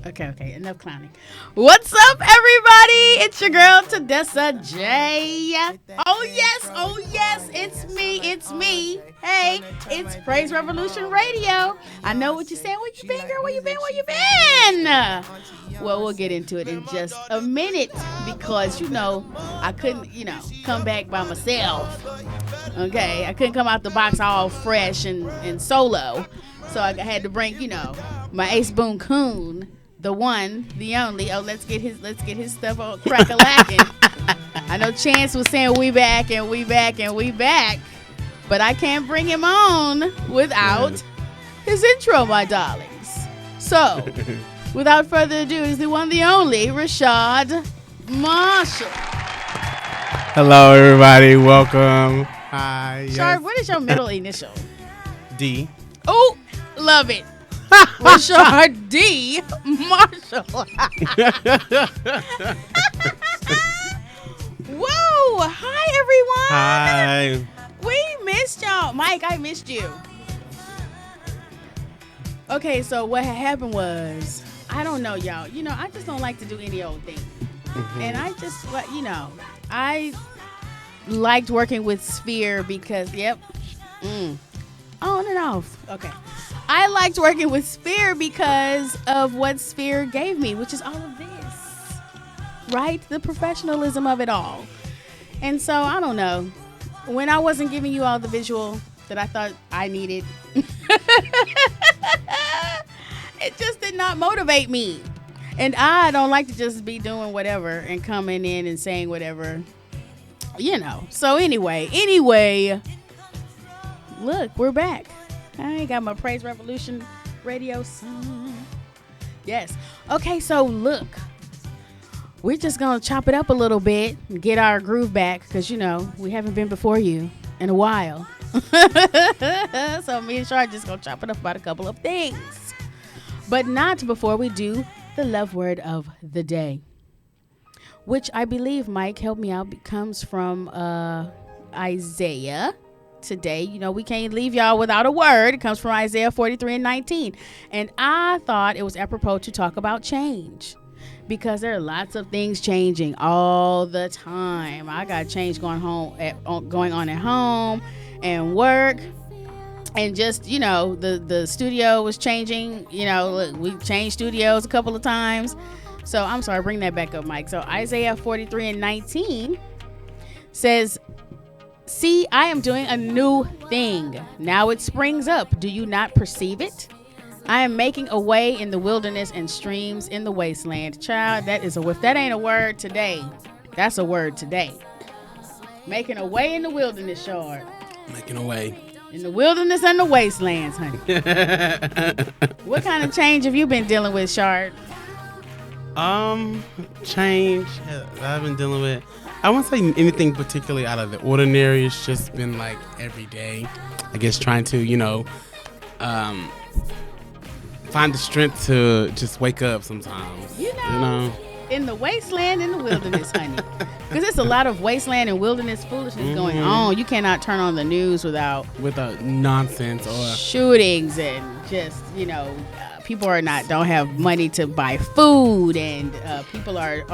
Okay, enough clowning. What's up, everybody? It's your girl, Tedessa J. Oh, yes, it's me. Hey, it's Praise Revolution Radio. I know what you're saying. Where you been, girl? Where you been? Well, we'll get into it in just a minute because, I couldn't, come back by myself. Okay, I couldn't come out the box all fresh and solo. So I had to bring, my Ace Boone Coon. The one, the only. Oh, let's get his stuff on crack-a-lacking. I know Chance was saying we back, but I can't bring him on without his intro, my darlings. So, without further ado, is the one, the only, Rashad Marshall. Hello, everybody. Welcome. Hi. Rashad, what is your middle initial? D. Oh, love it. Rashad D. Marshall. Whoa. Hi, everyone. Hi. We missed y'all. Mike, I missed you. Okay, so what had happened was, I don't know, y'all. I just don't like to do any old thing. Mm-hmm. And I just, I liked working with Sphere because, on and off. Okay. I liked working with Sphere because of what Sphere gave me, which is all of this, right? The professionalism of it all. And so, I don't know. When I wasn't giving you all the visual that I thought I needed, it just did not motivate me. And I don't like to just be doing whatever and coming in and saying whatever, So anyway, look, we're back. I got my Praise Revolution Radio song. Yes. Okay, so look. We're just going to chop it up a little bit and get our groove back because, we haven't been before you in a while. So me and Shar just going to chop it up about a couple of things. But not before we do the love word of the day, which I believe, Mike, help me out, comes from Isaiah. Today, we can't leave y'all without a word. It comes from Isaiah 43:19. And I thought it was apropos to talk about change because there are lots of things changing all the time. I got change going on at home and work. And just, the studio was changing. Look, we changed studios a couple of times. So I'm sorry, bring that back up, Mike. So Isaiah 43:19 says, "See, I am doing a new thing. Now it springs up. Do you not perceive it? I am making a way in the wilderness and streams in the wasteland." Child, if that ain't a word today, that's a word today. Making a way in the wilderness, Shard. Making a way. In the wilderness and the wastelands, honey. What kind of change have you been dealing with, Shard? Change I've been dealing with. I won't say anything particularly out of the ordinary. It's just been like every day, I guess, trying to, find the strength to just wake up sometimes. In the wasteland and the wilderness, honey. Because there's a lot of wasteland and wilderness foolishness going on. You cannot turn on the news without nonsense or shootings and just, people don't have money to buy food, and people are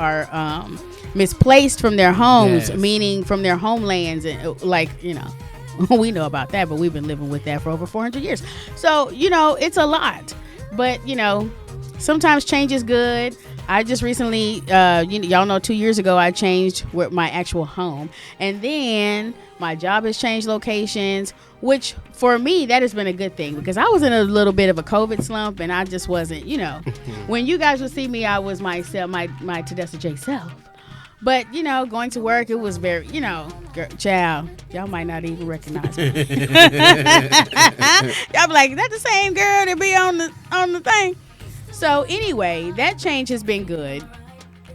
misplaced from their homes, meaning from their homelands, and we know about that, but we've been living with that for over 400 years. So it's a lot, but sometimes change is good. I just recently, y'all know, 2 years ago I changed my actual home, and then my job has changed locations, which for me, that has been a good thing because I was in a little bit of a COVID slump and I just wasn't, when you guys would see me, I was myself, my Tedessa J self. But, going to work, it was very, child, y'all might not even recognize me. Y'all be like, is that the same girl that be on the thing? So anyway, that change has been good.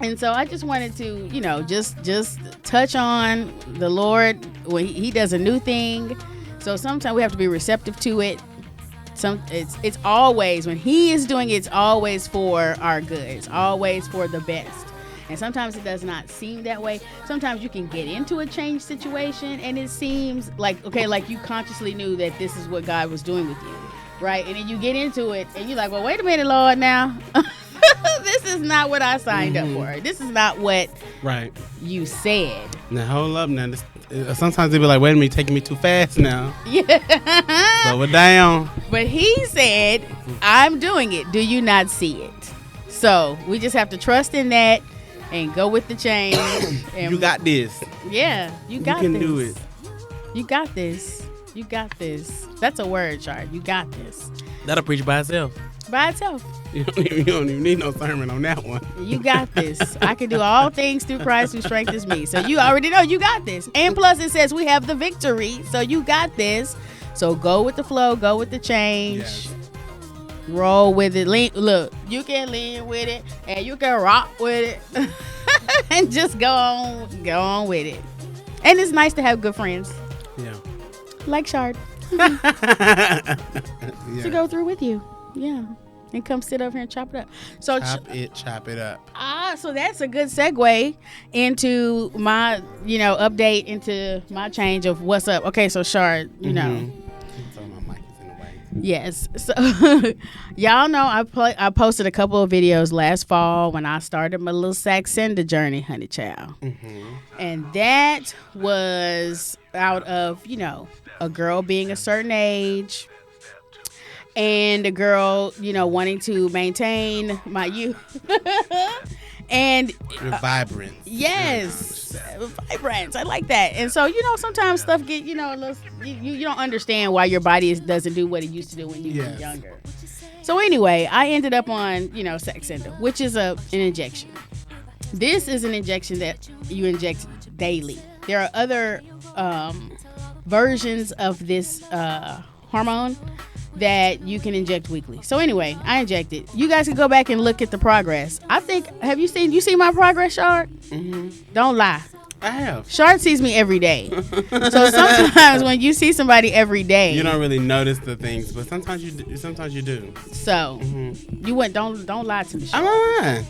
And so I just wanted to, just touch on the Lord when he does a new thing. So sometimes we have to be receptive to it. It's always, when he is doing it, it's always for our good. It's always for the best. And sometimes it does not seem that way. Sometimes you can get into a change situation and it seems like, okay, like you consciously knew that this is what God was doing with you. right? And then you get into it, and you're like, well, wait a minute, Lord, now. This is not what I signed up for. This is not what you said. Now, hold up now. Sometimes they be like, wait a minute, you're taking me too fast now. Yeah. Slow it down. But he said, I'm doing it. Do you not see it? So we just have to trust in that and go with the change. And you got this. Yeah, you got this. You can do it. You got this. You got this. That's a word, Chart. You got this. That'll preach by itself. By itself. You don't even need no sermon on that one. You got this. I can do all things through Christ who strengthens me. So you already know you got this. And plus it says we have the victory. So you got this. So go with the flow. Go with the change. Yes. Roll with it. Look, you can lean with it. And you can rock with it. And just go on with it. And it's nice to have good friends. Yeah. Like Shard. To go through with you. Yeah. And come sit over here and chop it up. So chop it up. So that's a good segue into my, update into my change of what's up. Okay, so Shard, know. So my mic is in the way. Yes. So y'all know I posted a couple of videos last fall when I started my little Saxenda journey, honey child. And that was out of, a girl being a certain age. And a girl, wanting to maintain my youth. And vibrance. Yes. Vibrance. I like that. And so, sometimes stuff get, you don't understand why your body doesn't do what it used to do when you were younger. So anyway, I ended up on, Saxenda, which is an injection. This is an injection that you inject daily. There are other versions of this hormone that you can inject weekly. So anyway, I injected. You guys can go back and look at the progress. I think, you seen my progress, Shard? Don't lie. I have. Shard sees me every day. So sometimes when you see somebody every day, you don't really notice the things, but sometimes you do. So you don't lie to me, Shard. I'm not lying.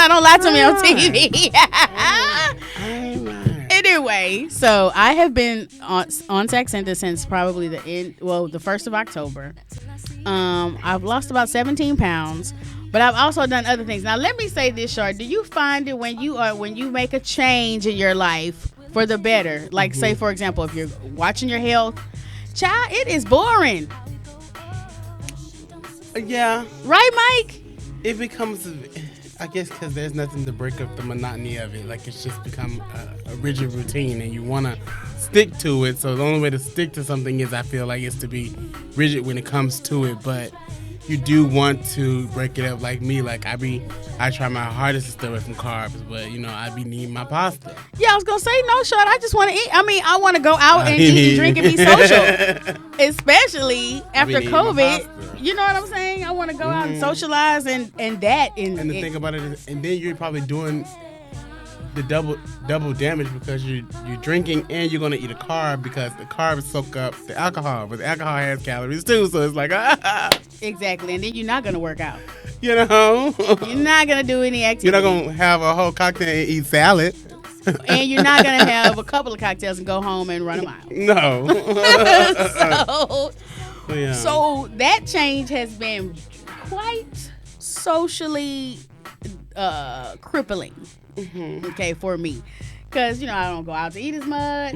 Don't lie to me on TV. I ain't lying. Anyway, so I have been on Saxenda since probably the 1st of October. I've lost about 17 pounds, but I've also done other things. Now, let me say this, Shard. Do you find it when you make a change in your life for the better? Like, say, for example, if you're watching your health, child, it is boring. Yeah. Right, Mike? It becomes... I guess because there's nothing to break up the monotony of it. Like, it's just become a rigid routine, and you want to stick to it. So the only way to stick to something is, I feel like, is to be rigid when it comes to it. But you do want to break it up, like me. Like, I try my hardest to stay away from carbs, but I be needing my pasta. Yeah, I was gonna say no, Shard. I just want to eat. I want to go out and eat and drink and be social, especially after COVID. You know what I'm saying? I want to go out and socialize and that. And the thing about it is, and then you're probably doing the double damage because you're drinking and you're gonna eat a carb because the carbs soak up the alcohol, but the alcohol has calories too. So it's like exactly, and then you're not gonna work out. You're not gonna do any activity. You're not gonna have a whole cocktail and eat salad. And you're not gonna have a couple of cocktails and go home and run a mile. No. So that change has been quite socially crippling. Okay, for me, because I don't go out to eat as much,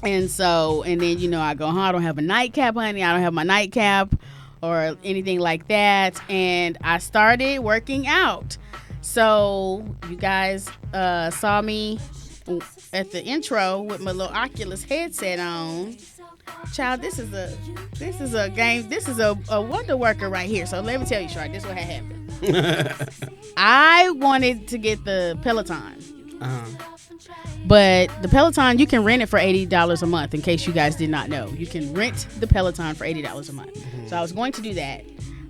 and then I go home. I don't have a nightcap, honey. I don't have my nightcap or anything like that, and I started working out. So you guys saw me at the intro with my little Oculus headset on. Child, this is a game. This is a wonder worker right here. So let me tell you, Shard, this is what had happened. I wanted to get the Peloton. But the Peloton, you can rent it for $80 a month, in case you guys did not know. You can rent the Peloton for $80 a month. So I was going to do that.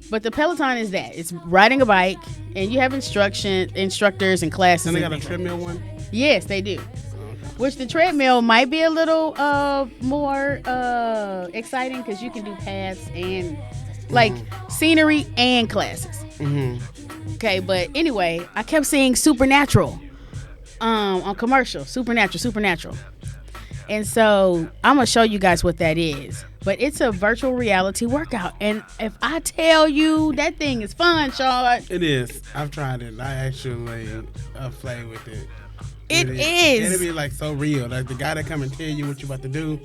But the Peloton is that. It's riding a bike, and you have instructors and classes. And they got a treadmill one? Yes, they do. Which the treadmill might be a little more exciting because you can do paths and scenery and classes. Okay, but anyway, I kept seeing Supernatural on commercial. Supernatural. And so I'm going to show you guys what that is. But it's a virtual reality workout. And if I tell you that thing is fun, Sean. It is. I've tried it. I actually play with it. It is. It'll be like so real. Like the guy that come and tell you what you about to do,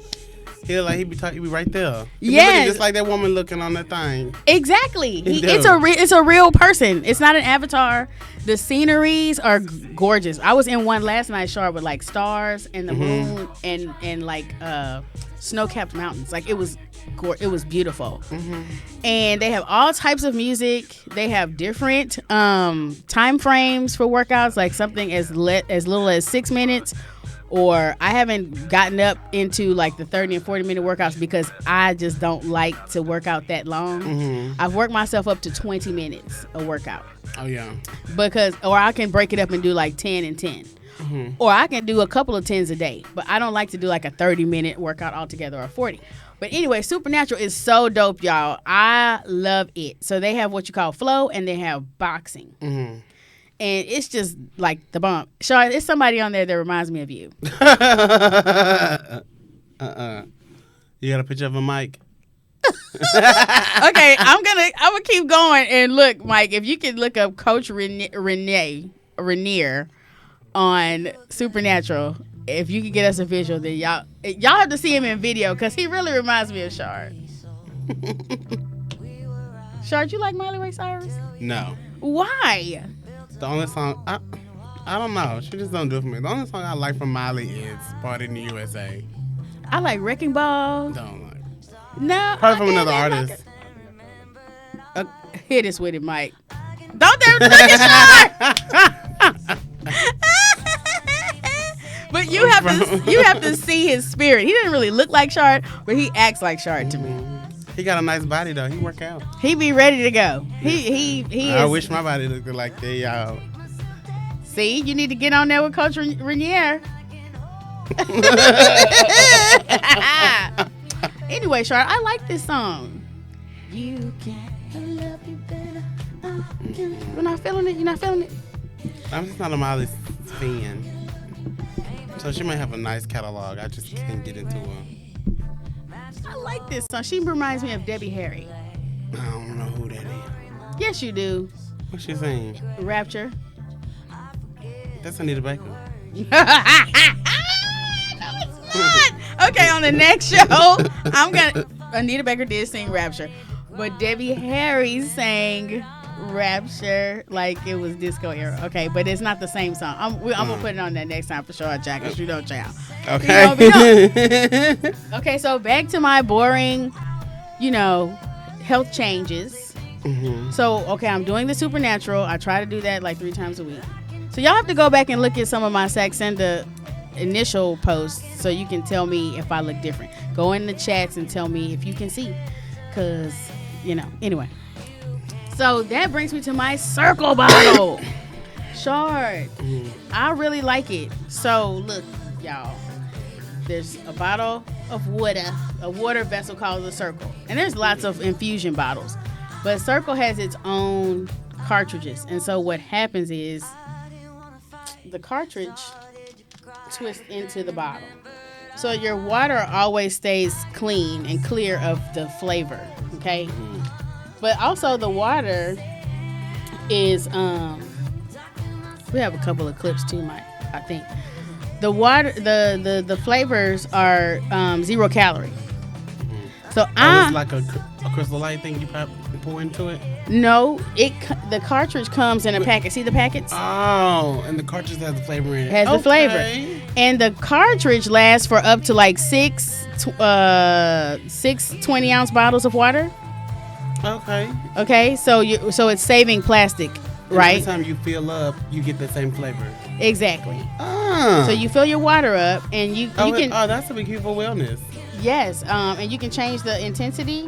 he be right there. Yeah, just like that woman looking on that thing. Exactly. It's a real person. It's not an avatar. The sceneries are gorgeous. I was in one last night, Char, with like stars and the moon and like snow-capped mountains. Like it was beautiful. And they have all types of music. They have different time frames for workouts, like something as little as 6 minutes. Or I haven't gotten up into like the 30 and 40 minute workouts because I just don't like to work out that long. I've worked myself up to 20 minutes a workout. Oh yeah. Or I can break it up and do like 10 and 10. Or I can do a couple of 10s a day. But I don't like to do like a 30-minute workout altogether or 40. But anyway, Supernatural is so dope, y'all. I love it. So they have what you call flow and they have boxing. And it's just like the bomb. Sean, it's somebody on there that reminds me of you. You got a picture of a mic? Okay, I'm gonna keep going and look, Mike. If you can look up Coach Rainier on Supernatural, if you can get us a visual, then y'all have to see him in video because he really reminds me of Shard. Shard, you like Miley Ray Cyrus? No. Why? The only song I don't know. She just don't do it for me. The only song I like from Miley is "Party in the USA." I like Wrecking Ball. Don't like. No. Probably from another artist. Hit us with it, Mike. Don't dare look at Shard. But you have to see his spirit. He doesn't really look like Shard, but he acts like Shard to me. He got a nice body though. He work out. He be ready to go. He I wish my body looked like that, y'all. See, you need to get on there with Coach Rainier. Anyway, Shard, I like this song. You can love you better. You're not feeling it. You're not feeling it. I'm just not a Miley fan. So she might have a nice catalog. I just can't get into her. I like this song. She reminds me of Debbie Harry. I don't know who that is. Yes, you do. What's she saying? Rapture. That's Anita Baker. No, it's not. Okay, on the next show, Anita Baker did sing Rapture, but Debbie Harry sang Rapture like it was disco era. Okay, but it's not the same song. I'm gonna put it on that next time for sure, Jack, because you don't child. Okay. Okay, so back to my boring, health changes. So, okay, I'm doing the Supernatural. I try to do that like 3 times a week. So y'all have to go back and look at some of my Saxenda initial posts so you can tell me if I look different. Go in the chats and tell me if you can see. Because, anyway. So that brings me to my Cirkul bottle. Shard. I really like it. So look, y'all. There's a bottle of water, a water vessel called the Cirkul. And there's lots of infusion bottles. But Cirkul has its own cartridges. And so what happens is the cartridge twists into the bottle. So your water always stays clean and clear of the flavor, okay? But also the water is, we have a couple of clips too, Mike, I think. The water, the flavors are 0 calorie. So it's like a Crystal Light thing you pour into it? No, the cartridge comes in a packet. See the packets? Oh, and the cartridge has the flavor in it. Has the flavor. And the cartridge lasts for up to like six 20-ounce bottles of water. Okay, so it's saving plastic, right? Every time you fill up, you get the same flavor. Exactly. So you fill your water up, and you can. Oh, that's a big key for wellness. Yes, and you can change the intensity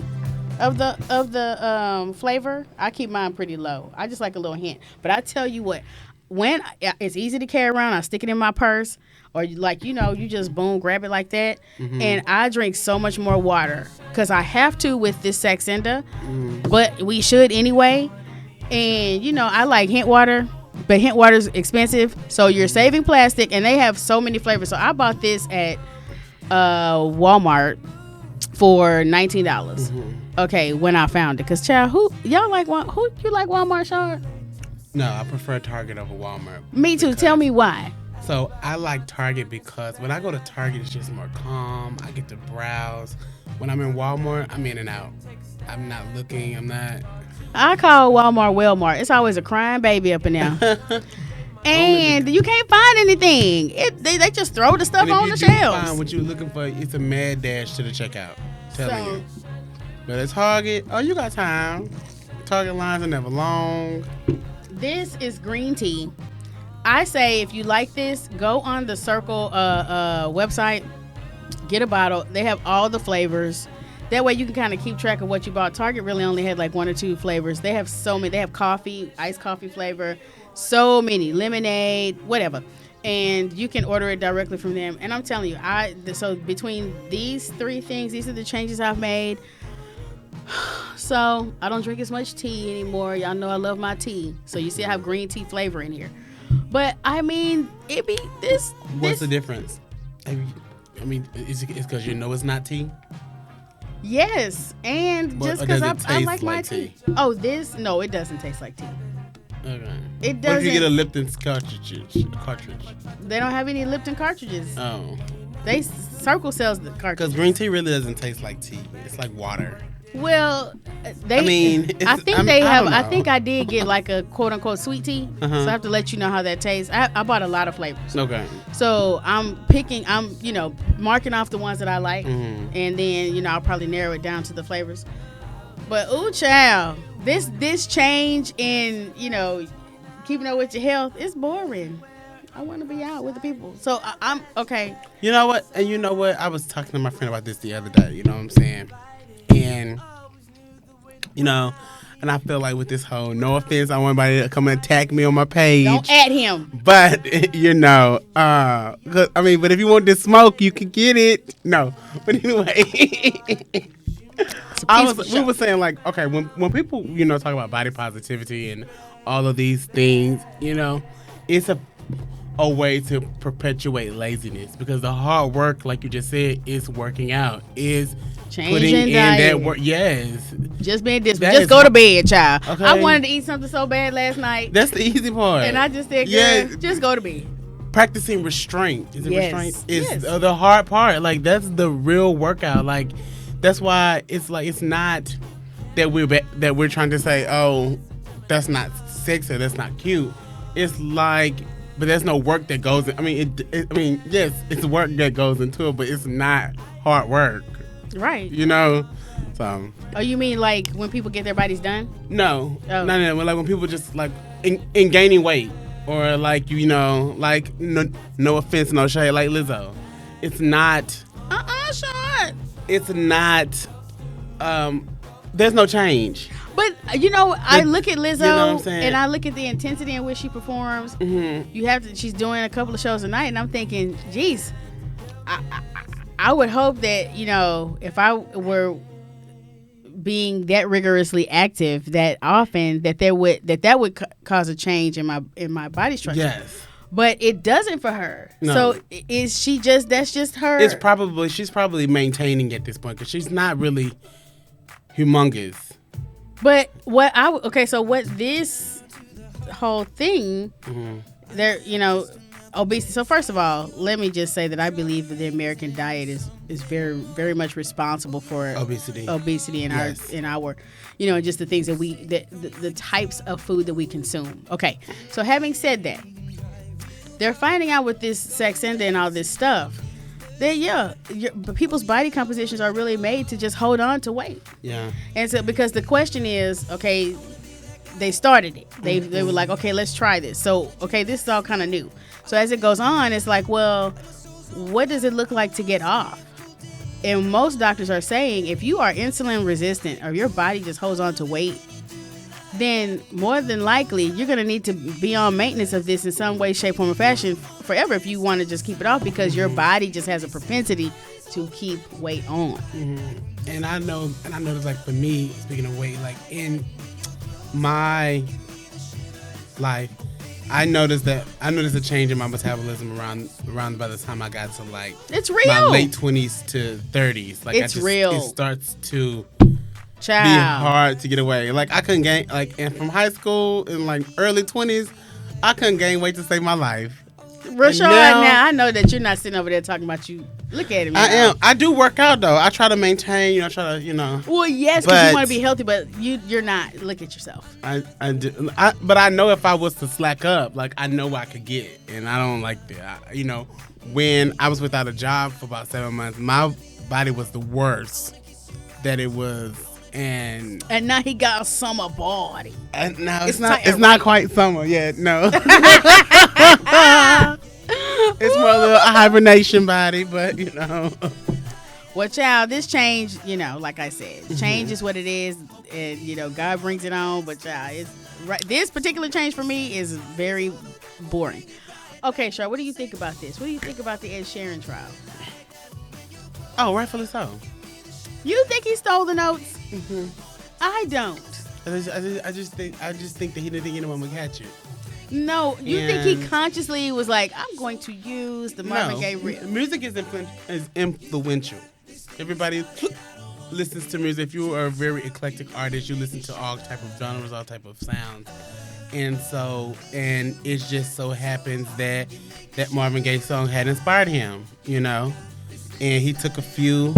of the flavor. I keep mine pretty low. I just like a little hint. But I tell you what, when it's easy to carry around, I stick it in my purse, or you just boom, grab it like that, and I drink so much more water because I have to with this Saxenda, but we should anyway. And I like hint water, but hint water is expensive, so you're saving plastic, and they have so many flavors. So I bought this at Walmart for $19. Okay, when I found it, cause child, who you like Walmart, Shard? No, I prefer Target over Walmart. Me too. Tell me why. So I like Target because when I go to Target, it's just more calm. I get to browse. When I'm in Walmart, I'm in and out. I'm not looking. I call Walmart Wellmart. It's always a crying baby up in there. And you can't find anything. They just throw the stuff on the shelves. Find what you're looking for, it's a mad dash to the checkout. Telling you. But at Target, you got time. Target lines are never long. This is green tea. I say if you like this, go on the Cirkul website, get a bottle. They have all the flavors. That way you can kind of keep track of what you bought. Target really only had like 1 or 2 flavors. They have so many. They have coffee, iced coffee flavor, so many, lemonade, whatever. And you can order it directly from them. And I'm telling you, so between these 3 things, these are the changes I've made. So I don't drink as much tea anymore. Y'all know I love my tea. So you see I have green tea flavor in here. But I mean, it be this. What's the difference? I mean, is it because you know it's not tea? Yes, and just because I like my tea. Oh, no, it doesn't taste like tea. Okay. It doesn't. What if you get a Lipton cartridge? They don't have any Lipton cartridges. Oh. Cirkul sells the cartridges. Because green tea really doesn't taste like tea. It's like water. Well, I think I did get like a quote unquote sweet tea. So I have to let you know how that tastes. I bought a lot of flavors. Okay. So I'm marking off the ones that I like, and then I'll probably narrow it down to the flavors. But ooh, child, this change in keeping up with your health is boring. I want to be out with the people. So I'm okay. You know what? And you know what? I was talking to my friend about this the other day. You know what I'm saying? And, and I feel like with this whole, no offense, I want anybody to come and attack me on my page. Don't add him. But, but if you want this smoke, you can get it. No. But anyway, we were saying like, okay, when people, talk about body positivity and all of these things, it's a way to perpetuate laziness because the hard work, like you just said, is working out, is putting in that work. Yes. Just go to bed, child. Okay. I wanted to eat something so bad last night. That's the easy part. And I just said, girl, just go to bed. Practicing restraint. Is it restraint? Yes. The hard part. Like, that's the real workout. Like, that's why it's like, it's not that we're trying to say, oh, that's not sexy, that's not cute. It's like, but there's no work that goes in. Yes, it's work that goes into it, but it's not hard work. Right. So. Oh, you mean like when people get their bodies done? No. Oh. No. Like when people just like in gaining weight or like, like no offense, no shade, like Lizzo. It's not. Short. It's not. There's no change. But I look at Lizzo and I look at the intensity in which she performs. Mm-hmm. She's doing a couple of shows a night, and I'm thinking, geez, I would hope that if I were being that rigorously active that often, that would cause a change in my body structure. Yes. But it doesn't for her. No. So that's just her. She's probably maintaining at this point because she's not really humongous. But what this whole thing, obesity. So first of all, let me just say that I believe that the American diet is very, very much responsible for obesity in our just the things that the types of food that we consume. Okay, so having said that, they're finding out with this Saxenda and all this stuff that people's body compositions are really made to just hold on to weight. Yeah. And so because the question is, okay, they started it. They were like, okay, let's try this. So, okay, this is all kind of new. So as it goes on, it's like, well, what does it look like to get off? And most doctors are saying if you are insulin resistant or your body just holds on to weight, then more than likely you're going to need to be on maintenance of this in some way, shape, form, or fashion forever if you want to just keep it off because your body just has a propensity to keep weight on. Mm-hmm. And I know it's like for me, speaking of weight, like in my life, I noticed a change in my metabolism around by the time I got to like it's real. My late 20s to 30s. Like it's real. It starts to Child. be hard to get away. Like I couldn't gain and from high school in like early 20s, I couldn't gain weight to save my life. Rashad, now I know that you're not sitting over there talking about you. Look at him. I am. I do work out though. I try to maintain. Well, yes, because you want to be healthy, but you're not. Look at yourself. I do. But I know if I was to slack up, like I know I could get, and I don't like that. When I was without a job for about 7 months, my body was the worst that it was. And now he got a summer body. No, it's not quite summer yet. No, it's more a little hibernation body, but Well, child, this change, like I said, change is what it is, and God brings it on. But child, this particular change for me is very boring. Okay, Shar, what do you think about this? What do you think about the Ed Sheeran trial? Oh, rightfully so. You think he stole the notes? Mm-hmm. I don't. I just think that he didn't think anyone would catch it. No, you think he consciously was like, I'm going to use the Marvin Gaye riff? Music is influential. Everybody listens to music. If you are a very eclectic artist, you listen to all type of genres, all type of sounds. And it just so happens that Marvin Gaye song had inspired him, and he took a few.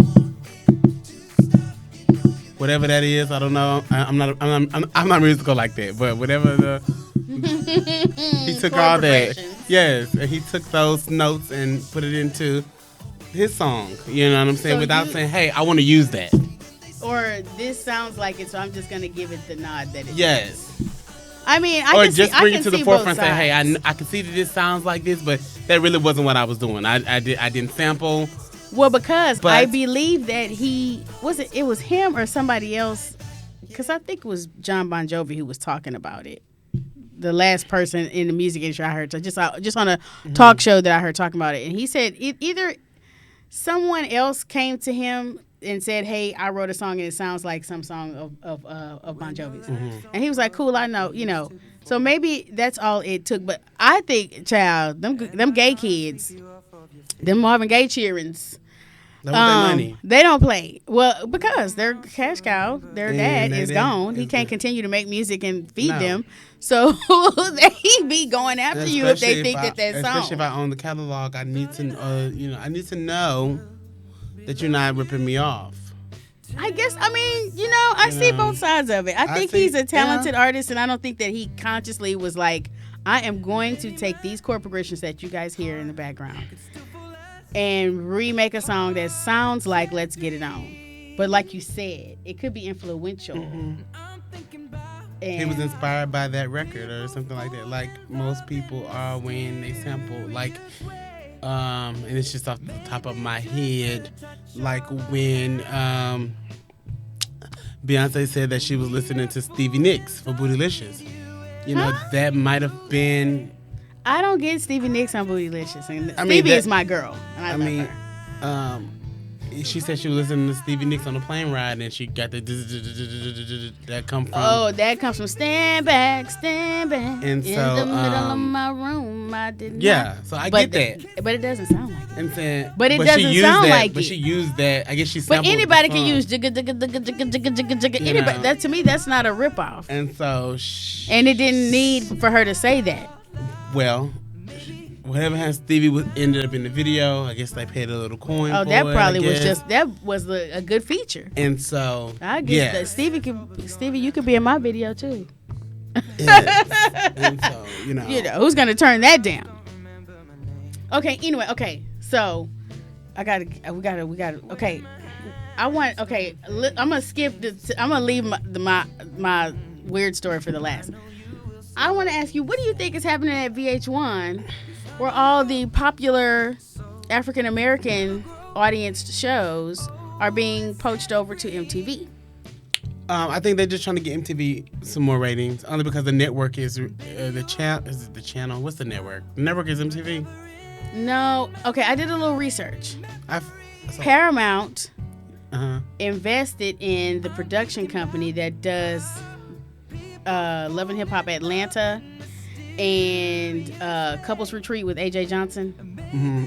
Whatever that is, I don't know. I'm not musical like that, but whatever he took all that. Yes, and he took those notes and put it into his song. You know what I'm saying? Without saying, "Hey, I want to use that." Or this sounds like it, so I'm just gonna give it the nod that it. Yes. I mean, bring it to the forefront and say, "Hey, I can see that this sounds like this, but that really wasn't what I was doing. I didn't sample." Well, because I believe that it was him or somebody else, because I think it was John Bon Jovi who was talking about it. The last person in the music industry I heard, just on a talk show that I heard talking about it. And he said either someone else came to him and said, hey, I wrote a song and it sounds like some song of Bon Jovi's. Mm-hmm. And he was like, cool, I know, So maybe that's all it took. But I think, child, them gay kids, them Marvin Gaye cheerings, they don't play. Well, because their cash cow, their dad is gone. He can't continue to make music and feed them. So they be going after you if they think that song. Especially if I own the catalog, I need to know that you're not ripping me off. I guess, I see both sides of it. I think he's a talented artist, and I don't think that he consciously was like, I am going to take these chord progressions that you guys hear in the background and remake a song that sounds like Let's Get It On. But like you said, it could be influential. Mm-hmm. He was inspired by that record or something like that. Like most people are when they sample, like, and it's just off the top of my head, like when Beyonce said that she was listening to Stevie Nicks for Bootylicious. That might have been. I don't get Stevie Nicks on Bootylicious, and Stevie is my girl. And I love her. She said she was listening to Stevie Nicks on a plane ride, and she got the that come from. Oh, that comes from Stand Back, and in so, the middle of my room, I didn't. Yeah, so I get that, but it doesn't sound like it. I'm saying, but it doesn't sound like it. But she used that. I guess she. But anybody can use jigga jigga jigga jigga jigga jigga. Anybody, that to me, that's not a ripoff. And so, and it didn't need for her to say that. Well. Whatever has Stevie ended up in the video, I guess they paid a little coin. Oh, that probably was a good feature. And so I guess that Stevie, you could be in my video too. Yes. And so who's gonna turn that down? Okay. Anyway. Okay. So we gotta. Okay. I'm gonna skip I'm gonna leave my weird story for the last. I want to ask you, what do you think is happening at VH1? Where all the popular African American audience shows are being poached over to MTV. I think they're just trying to get MTV some more ratings, only because the network is the channel. Is it the channel? What's the network? The network is MTV. No. Okay, I did a little research. Paramount invested in the production company that does Love and Hip Hop Atlanta and Couples Retreat with AJ Johnson.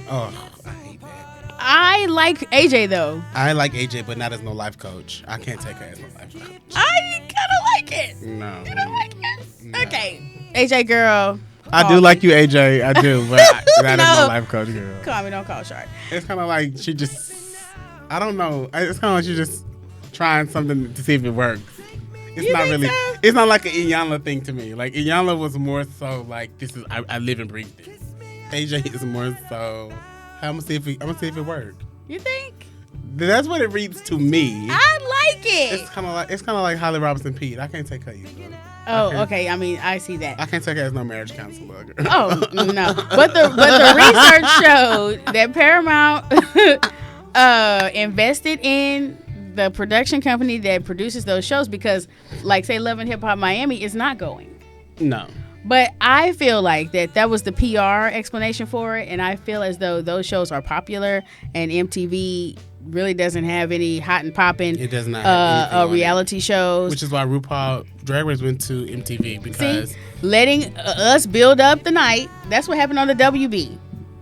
Oh, I hate that. I like AJ though. I like AJ, but not as no life coach. I can't take her as no life coach. I kind of like it. No. You don't like it? No. Okay. AJ girl. I do like you, AJ. I do, but that is no life coach girl. Call me, don't call Shark. It's kind of like she just, I don't know. It's kind of like she just trying something to see if it works. It's You not think really, so? it's not like an Iyanla thing to me. Like Iyanla was more so like, this is, I live and breathe this. AJ is more so, I'm gonna see if it works. You think? That's what it reads to me. I like it. It's kind of like Holly Robinson Pete. I can't take her either. Oh, okay. I mean, I see that. I can't take her as no marriage counselor. Oh no, but the research showed that Paramount invested in the production company that produces those shows because, like, say, Love and Hip Hop Miami is not going. No. But I feel like that was the PR explanation for it, and I feel as though those shows are popular, and MTV really doesn't have any hot and popping. It does not have anything reality shows. Which is why RuPaul Drag Race went to MTV because letting us build up the night. That's what happened on the WB.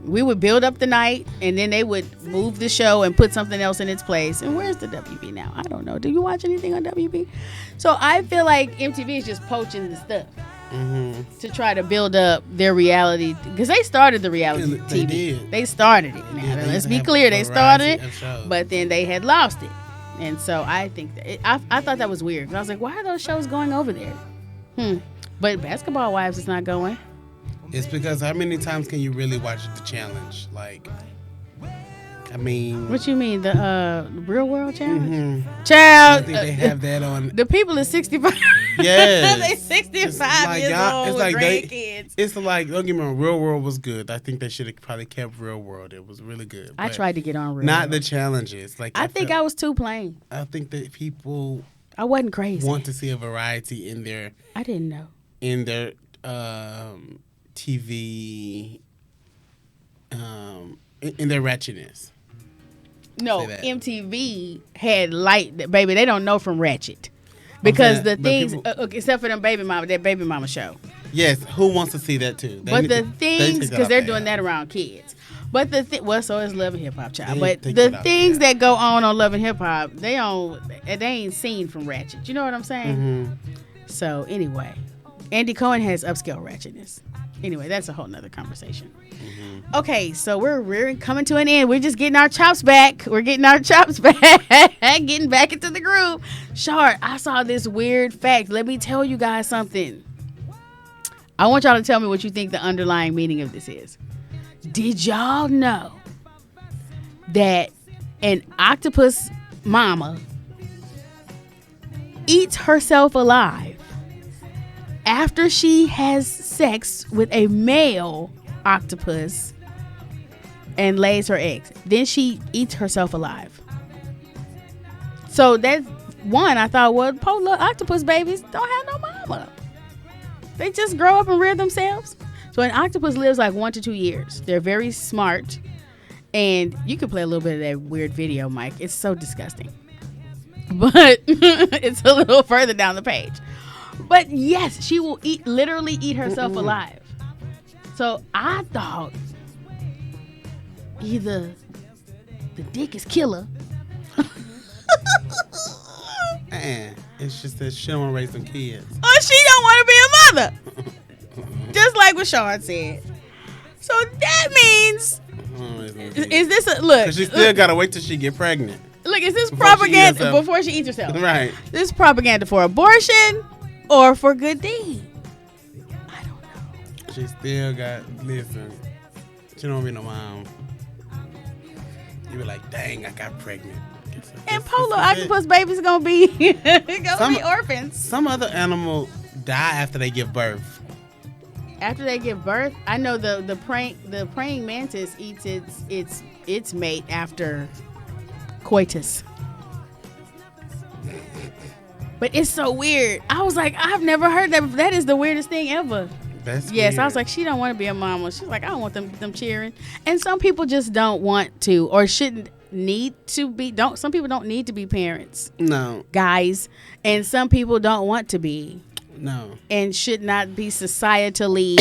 We would build up the night, and then they would move the show and put something else in its place. And where's the WB now? I don't know. Do you watch anything on WB? So I feel like MTV is just poaching the stuff. To try to build up their reality, because they started the reality They TV. did. They started it. Now, Yeah, let's they be have clear, a they started variety of shows. but then they had lost it. And so I think that I thought that was weird. I was like, why are those shows going over there? But Basketball Wives is not going. It's because how many times can you really watch the challenge? Like, I mean, What you mean, the Real World Challenge? I Child, think they have that on. the people is 65. Yes. They 65 It's like years y'all- old it's with like grandkids. It's like, don't get me wrong, Real World was good. I think they should have probably kept Real World. It was really good. I But tried to get on Real not World. the challenges. Like I think I was too plain. I think that people I wasn't crazy. want to see a variety in their I didn't know. TV, in their ratchetness. No, Say that. MTV had light. Baby, they don't know from Ratchet. Because the but things, people- except for that baby mama show. Yes, who wants to see that too? But the they things, take that because off they're the doing app. that around kids. But well, so is Love and Hip Hop, child. They But take the that off the things app. that go on Love and Hip Hop, they ain't seen from Ratchet. You know what I'm saying? So anyway, Andy Cohen has upscale ratchetness. Anyway, that's a whole nother conversation. Okay, so we're coming to an end. We're just getting our chops back. Getting back into the groove. Short, I saw this weird fact. Let me tell you guys something. I want y'all to tell me what you think the underlying meaning of this is. Did y'all know that an octopus mama eats herself alive after she has sex with a male octopus and lays her eggs? Then she eats herself alive. So that's one. I thought, well, poor little octopus babies don't have no mama. They just grow up and rear themselves. So an octopus lives like 1 to 2 years. They're very smart. And you can play a little bit of that weird video, Mike. It's so disgusting. But it's a little further down the page. But yes, she will literally eat herself alive. So I thought either the dick is killer. It's just that she don't want to raise some kids. Or she don't want to be a mother. Just like what Sean said. So that means, is this a, look. Because she still got to wait till she get pregnant. Look, is this Before she eat propaganda herself. before she eats herself? Right. This propaganda for abortion or for good deed? I don't know. She still got, listen, she don't be no mom. You be like, dang, I got pregnant. And Polo octopus babies gonna be be orphans. Some other animal die after they give birth. After they give birth, I know the praying mantis eats its mate after coitus. But it's so weird. I was like, I've never heard that. That is the weirdest thing ever. That's yes, weird. I was like, she don't want to be a mama. She's like, I don't want them cheering. And some people just don't want to or shouldn't need to be. Some people don't need to be parents. No. Guys. And some people don't want to be. No. And should not be societally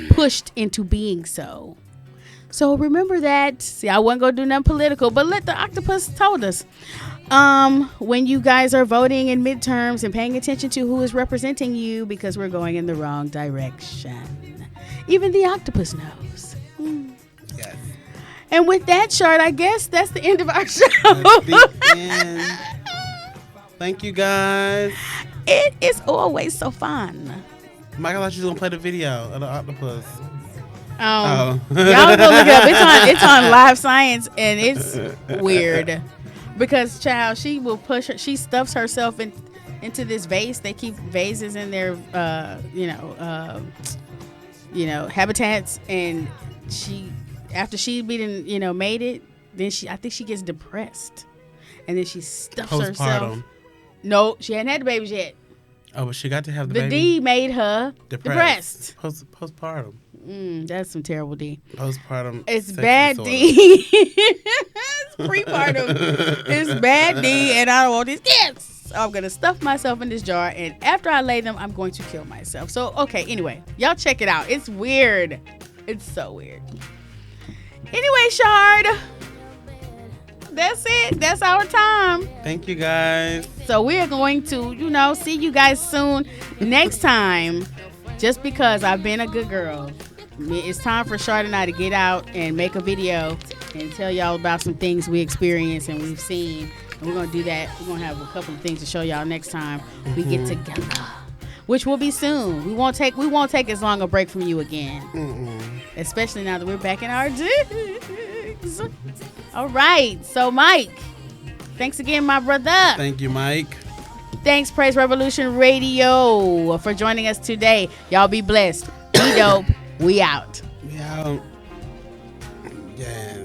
pushed into being so. So remember that. See, I wasn't going to do nothing political, but let the Octopus told us. When you guys are voting in midterms and paying attention to who is representing you, because we're going in the wrong direction. Even the Octopus knows. Yes. And with that, Shard, I guess that's the end of our show. That's the end. Thank you, guys. It is always so fun. Michael, I thought you was going to play the video of the Octopus. Y'all go look it up. It's on Live Science, and it's weird. Because, child, she stuffs herself into this vase. They keep vases in their, habitats. And after she made it, then I think she gets depressed. And then she stuffs herself. No, she hadn't had the babies yet. Oh, but she got to have the baby. baby. D made her depressed. Postpartum. That's some terrible D. Postpartum. It's bad disorder. D. It's prepartum. It's bad D, and I don't want these kids. So I'm going to stuff myself in this jar, and after I lay them, I'm going to kill myself. So, okay, anyway, y'all check it out. It's weird. It's so weird. Anyway, Shard, that's it. That's our time. Thank you, guys. So we're going to, see you guys soon next time. Just because I've been a good girl. It's time for Shard and I to get out and make a video and tell y'all about some things we experienced and we've seen. And we're going to do that. We're going to have a couple of things to show y'all next time we get together, which will be soon. We won't take as long a break from you again, especially now that we're back in our digs. All right. So, Mike, thanks again, my brother. Thank you, Mike. Thanks, Praise Revolution Radio, for joining us today. Y'all be blessed. Be dope. We out. We out. Yeah.